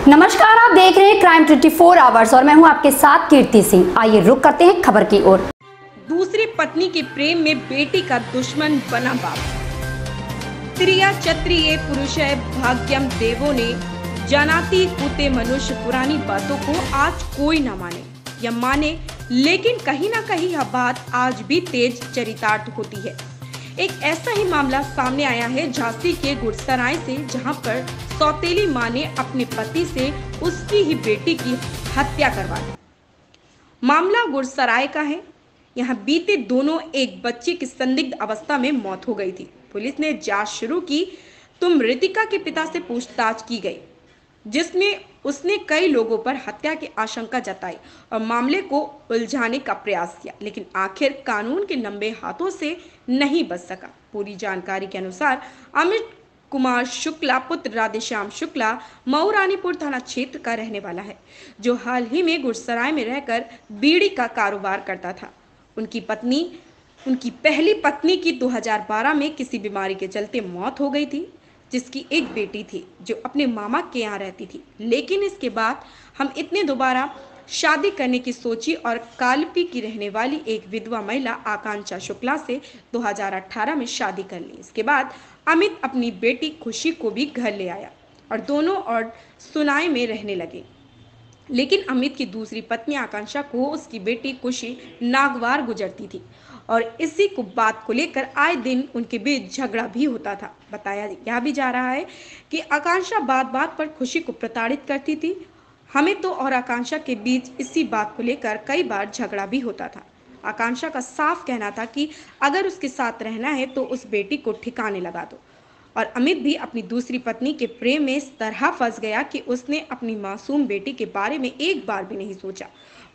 नमस्कार, आप देख रहे हैं क्राइम 24 आवर्स और मैं हूं आपके साथ कीर्ति सिंह। आइए रुक करते हैं खबर की ओर। दूसरी पत्नी के प्रेम में बेटी का दुश्मन बना बाप। त्रिया चत्रिये पुरुषय भाग्यम देवो ने जानाती कुते मनुष्य पुरानी बातों को आज कोई न माने या माने, लेकिन कहीं ना कहीं यह बात आज भी तेज चरितार्थ होती है। एक ऐसा ही मामला सामने आया है झांसी के गुड़सराय से, जहां पर सौतेली मां ने अपने पति से उसकी ही बेटी की हत्या करवा दी। मामला गुड़सराय का है। यहां बीते दोनों एक बच्चे की संदिग्ध अवस्था में मौत हो गई थी। पुलिस ने जांच शुरू की तो मृतका के पिता से पूछताछ की गई, जिसमें उसने कई लोगों पर हत्या की आशंका जताई और मामले को उलझाने का प्रयास किया, लेकिन आखिर कानून के लंबे हाथों से नहीं बच सका। पूरी जानकारी के अनुसार अमित कुमार शुक्ला पुत्र राधेश्याम शुक्ला मऊ रानीपुर थाना क्षेत्र का रहने वाला है, जो हाल ही में गुड़सराय में रहकर बीड़ी का कारोबार करता था। उनकी पहली पत्नी की 2012 में किसी बीमारी के चलते मौत हो गई थी, जिसकी एक बेटी थी जो अपने मामा के यहाँ रहती थी। लेकिन इसके बाद हम इतने दोबारा शादी करने की सोची और कालपी की रहने वाली एक विधवा महिला आकांक्षा शुक्ला से 2018 में शादी कर ली। इसके बाद अमित अपनी बेटी खुशी को भी घर ले आया और दोनों और सुनाई में रहने लगे। लेकिन अमित की दूसरी पत्नी आकांक्षा को उसकी बेटी खुशी नागवार गुजरती थी और इसी को बात को लेकर आए दिन उनके बीच झगड़ा भी होता था। बताया यह भी जा रहा है कि आकांक्षा बात बात पर खुशी को प्रताड़ित करती थी। हमें तो और आकांक्षा के बीच इसी बात को लेकर कई बार झगड़ा भी होता था। आकांक्षा का साफ कहना था कि अगर उसके साथ रहना है तो उस बेटी को ठिकाने लगा दो, और अमित भी अपनी दूसरी पत्नी के प्रेम में इस तरह फंस गया कि उसने अपनी मासूम बेटी के बारे में एक बार भी नहीं सोचा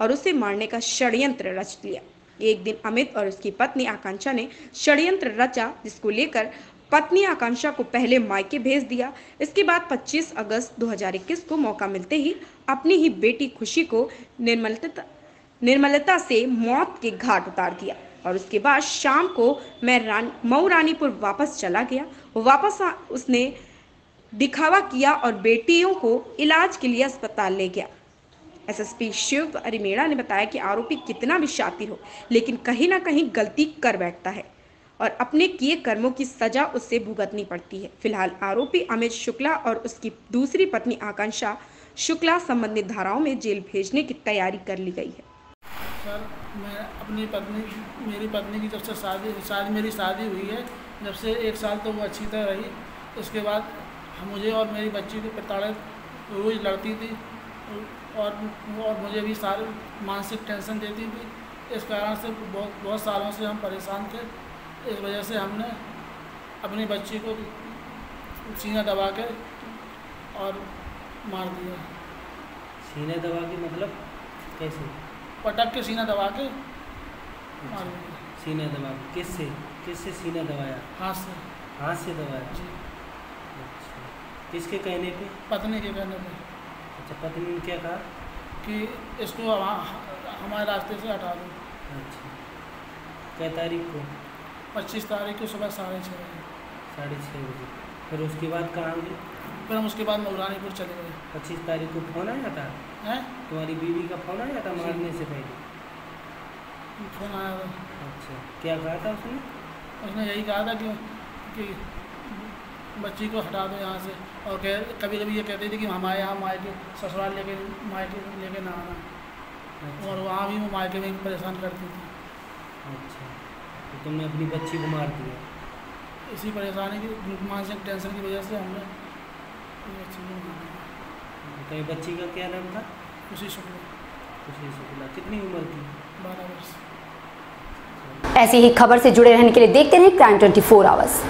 और उसे मारने का षड्यंत्र रच लिया। एक दिन अमित और उसकी पत्नी आकांक्षा ने षड्यंत्र रचा, जिसको लेकर पत्नी आकांक्षा को पहले मायके भेज दिया। इसके बाद 25 अगस्त 2021 को मौका मिलते ही अपनी ही बेटी खुशी को निर्मलता से मौत के घाट उतार दिया और उसके बाद शाम को मैं मऊ रानीपुर वापस चला गया। उसने दिखावा किया और बेटियों को इलाज के लिए अस्पताल ले गया। एसएसपी शिव अरिमेड़ा ने बताया कि आरोपी कितना भी शातिर हो, लेकिन कहीं ना कहीं गलती कर बैठता है और अपने किए कर्मों की सजा उससे भुगतनी पड़ती है। फिलहाल आरोपी अमित शुक्ला और उसकी दूसरी पत्नी आकांक्षा शुक्ला संबंधित धाराओं में जेल भेजने की तैयारी कर ली गई है। सर, मैं अपनी मेरी पत्नी की जब से मेरी शादी हुई है, जब से 1 साल तो वो अच्छी तरह रही। उसके बाद मुझे और मेरी बच्ची को प्रताड़ित रोज़ लड़ती थी और मुझे भी सारे मानसिक टेंशन देती थी। इस कारण से बहुत सालों से हम परेशान थे। इस वजह से हमने अपनी बच्ची को सीना दबा के और मार दिया। सीना दबा के मतलब कैसे? पटक के सीना दबा के मार दिया। सीना दबा किससे सीना दबाया? हाथ से दबाया जी। अच्छा, किसके कहने पे? पत्नी के कहने पे। अच्छा, पत्नी ने क्या कहा? कि इसको हमारे रास्ते से हटा दो। अच्छा, क्या तारीख को? 25 तारीख को सुबह 6:30 बजे। 6:30 बजे। फिर उसके बाद कहाँ गए? फिर हम उसके बाद मऊ रानीपुर चले गए। 25 तारीख को फ़ोन आया था? हैं? तुम्हारी बीवी का फ़ोन आया था मारने से पहले? फ़ोन आया था। अच्छा, क्या कहा था उसने? उसने यही कहा था कि बच्ची को हटा दो यहाँ से, और कभी कभी ये कहती थी कि हमारे यहाँ मायके ससुराल लेके ना आना। अच्छा। और वहाँ भी वो मायके में परेशान करती थी। अच्छा, तो तुमने अपनी बच्ची को मार दिया? इसी परेशानी की मानसिक टेंशन की वजह से हमने बच्ची को मार दिया। कहीं बच्ची का क्या नाम था? खुशी शुक्ला। खुशी शुक्ला। कितनी उम्र थी? 12 वर्ष। ऐसी ही खबर से जुड़े रहने के लिए देखते रहें क्राइम 24 आवर्स।